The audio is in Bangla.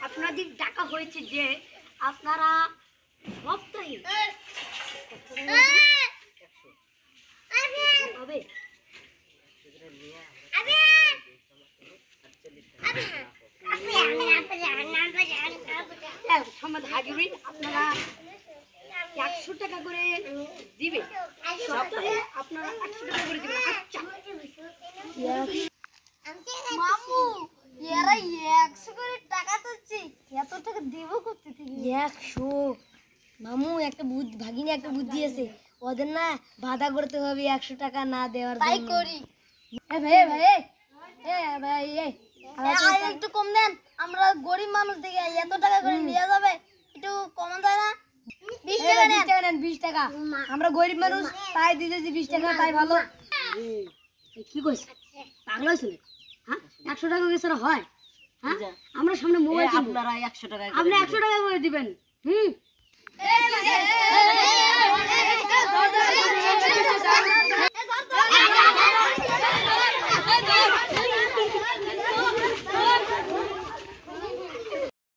আপনাদের ডাকা হয়েছে যে আপনারা সপ্তাহে হবে আপনারা 100 টাকা করে দিবেন, সপ্তাহে আপনারা 100 টাকা করে দিবেন। আচ্ছা মামু এরা 100 করে টাকা তুলছি, এত টাকা দেবো করতে থেকে 100? মামু একটা ভাগিনী একটা বুদ্ধি আছে, ওদের না বাধা করতে হবে 100 টাকা না দেওয়ার জন্য। তাই করি। ভাই একটু কম দেন, আমরা গরিব মানুষ দেখে এত টাকা করে নিয়ে যাবে, একটু কমান যায় না? 20 টাকা নেন। 20 টাকা, আমরা গরিব মানুষ তাই দিতেছি 20 টাকা, তাই ভালো। কি কইছ পাগল হইছ? হ্যাঁ 100 টাকা কিছু হয়? হ্যাঁ আমরা সামনে মোবাইল কিনবো, আপনারা 100 টাকা আপনি 100 টাকা করে দিবেন।